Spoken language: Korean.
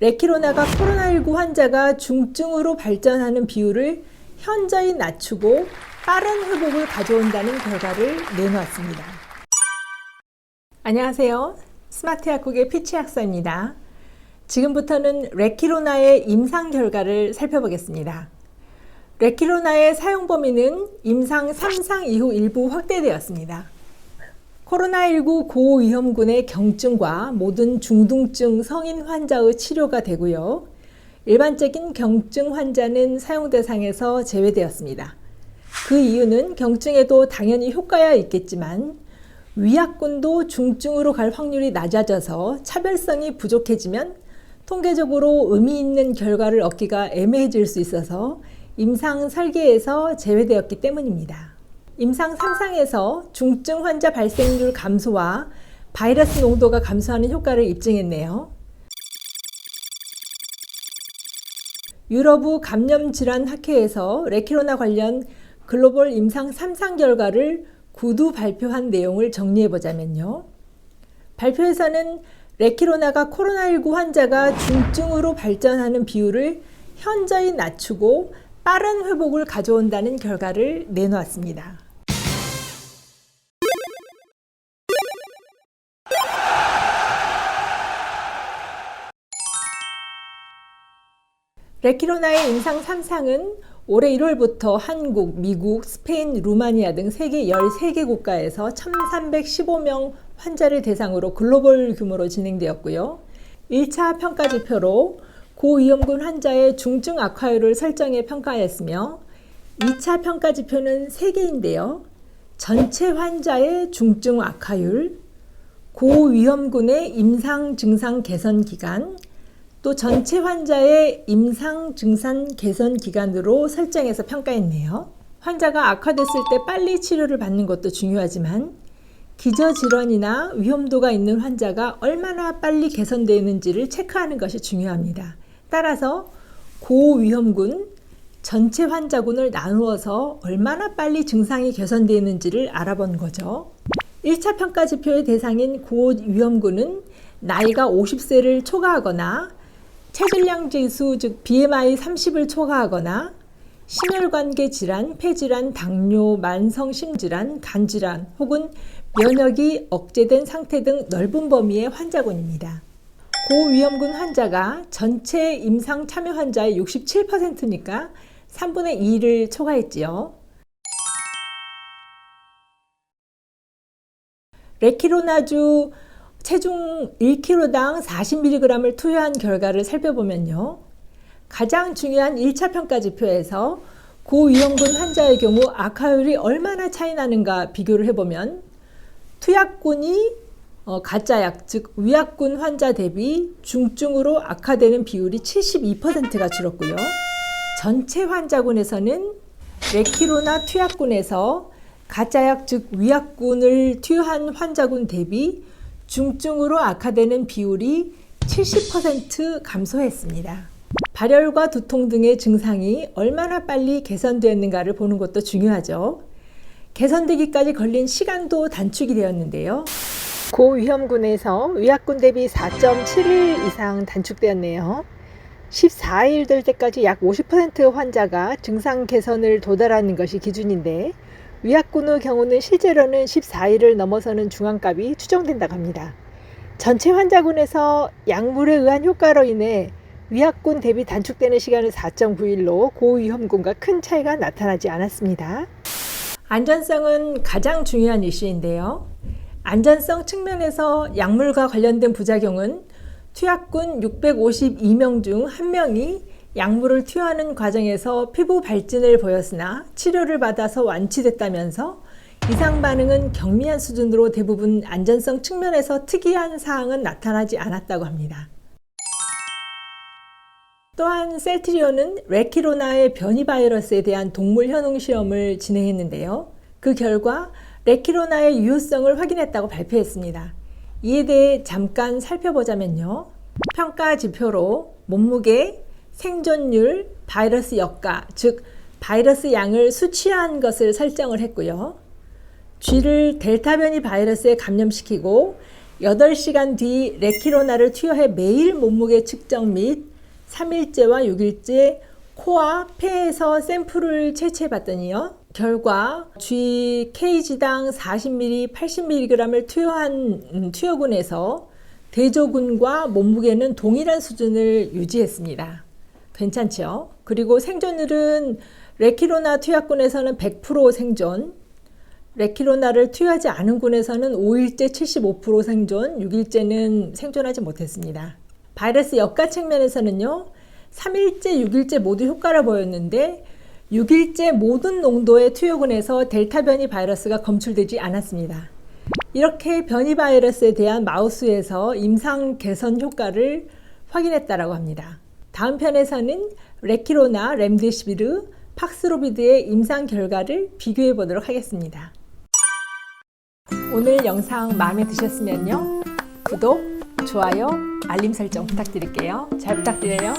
레키로나가 코로나19 환자가 중증으로 발전하는 비율을 현저히 낮추고 빠른 회복을 가져온다는 결과를 내놓았습니다. 안녕하세요. 스마트 약국의 피치 약사입니다. 지금부터는 레키로나의 임상 결과를 살펴보겠습니다. 레키로나의 사용 범위는 임상 3상 이후 일부 확대되었습니다. 코로나19 고위험군의 경증과 모든 중등증 성인 환자의 치료가 되고요. 일반적인 경증 환자는 사용 대상에서 제외되었습니다. 그 이유는 경증에도 당연히 효과야 있겠지만 위약군도 중증으로 갈 확률이 낮아져서 차별성이 부족해지면 통계적으로 의미 있는 결과를 얻기가 애매해질 수 있어서 임상 설계에서 제외되었기 때문입니다. 임상 3상에서 중증 환자 발생률 감소와 바이러스 농도가 감소하는 효과를 입증했네요. 유럽의 감염질환학회에서 레키로나 관련 글로벌 임상 3상 결과를 구두 발표한 내용을 정리해보자면요. 발표에서는 레키로나가 코로나19 환자가 중증으로 발전하는 비율을 현저히 낮추고 빠른 회복을 가져온다는 결과를 내놓았습니다. 레키로나의 임상 3상은 올해 1월부터 한국, 미국, 스페인, 루마니아 등 세계 13개 국가에서 1,315명 환자를 대상으로 글로벌 규모로 진행되었고요. 1차 평가 지표로 고위험군 환자의 중증 악화율을 설정해 평가하였으며 2차 평가 지표는 3개인데요. 전체 환자의 중증 악화율, 고위험군의 임상 증상 개선 기간, 또 전체 환자의 임상 증상 개선 기간으로 설정해서 평가했네요. 환자가 악화됐을 때 빨리 치료를 받는 것도 중요하지만 기저질환이나 위험도가 있는 환자가 얼마나 빨리 개선되는지를 체크하는 것이 중요합니다. 따라서 고위험군, 전체 환자군을 나누어서 얼마나 빨리 증상이 개선되는지를 알아본 거죠. 1차 평가 지표의 대상인 고위험군은 나이가 50세를 초과하거나 체질량 지수 즉 BMI 30을 초과하거나 심혈관계 질환, 폐질환, 당뇨, 만성심질환, 간질환 혹은 면역이 억제된 상태 등 넓은 범위의 환자군입니다. 고위험군 환자가 전체 임상 참여 환자의 67%니까 3분의 2를 초과했지요. 레키로나주 체중 1kg당 40mg을 투여한 결과를 살펴보면요. 가장 중요한 1차 평가 지표에서 고위험군 환자의 경우 악화율이 얼마나 차이 나는가 비교를 해보면 투약군이 가짜약, 즉 위약군 환자 대비 중증으로 악화되는 비율이 72%가 줄었고요. 전체 환자군에서는 레키로나 투약군에서 가짜약, 즉 위약군을 투여한 환자군 대비 중증으로 악화되는 비율이 70% 감소했습니다. 발열과 두통 등의 증상이 얼마나 빨리 개선되었는가를 보는 것도 중요하죠. 개선되기까지 걸린 시간도 단축이 되었는데요. 고위험군에서 위약군 대비 4.7일 이상 단축되었네요. 14일 될 때까지 약 50% 환자가 증상 개선을 도달하는 것이 기준인데 위약군의 경우는 실제로는 14일을 넘어서는 중앙값이 추정된다고 합니다. 전체 환자군에서 약물에 의한 효과로 인해 위약군 대비 단축되는 시간은 4.9일로 고위험군과 큰 차이가 나타나지 않았습니다. 안전성은 가장 중요한 이슈인데요. 안전성 측면에서 약물과 관련된 부작용은 투약군 652명 중 1명이 약물을 투여하는 과정에서 피부 발진을 보였으나 치료를 받아서 완치됐다면서 이상 반응은 경미한 수준으로 대부분 안전성 측면에서 특이한 사항은 나타나지 않았다고 합니다. 또한 셀트리온은 레키로나의 변이 바이러스에 대한 동물 현웅 시험을 진행했는데요. 그 결과 레키로나의 유효성을 확인했다고 발표했습니다. 이에 대해 잠깐 살펴보자면요. 평가 지표로 몸무게, 생존율, 바이러스 역가, 즉 바이러스 양을 수치한 것을 설정을 했고요. 쥐를 델타 변이 바이러스에 감염시키고 8시간 뒤 레키로나를 투여해 매일 몸무게 측정 및 3일째와 6일째 코와 폐에서 샘플을 채취해 봤더니요. 결과 GKg당 40ml, 80mg을 투여한 투여군에서 대조군과 몸무게는 동일한 수준을 유지했습니다. 괜찮죠? 그리고 생존율은 레키로나 투약군에서는 100% 생존, 레키로나를 투여하지 않은 군에서는 5일째 75% 생존, 6일째는 생존하지 못했습니다. 바이러스 역가 측면에서는요, 3일째, 6일째 모두 효과를 보였는데 6일째 모든 농도의 투여군에서 델타 변이 바이러스가 검출되지 않았습니다. 이렇게 변이 바이러스에 대한 마우스에서 임상 개선 효과를 확인했다고 합니다. 다음 편에서는 레키로나, 렘데시비르, 팍스로비드의 임상 결과를 비교해 보도록 하겠습니다. 오늘 영상 마음에 드셨으면요. 구독, 좋아요, 알림 설정 부탁드릴게요. 잘 부탁드려요.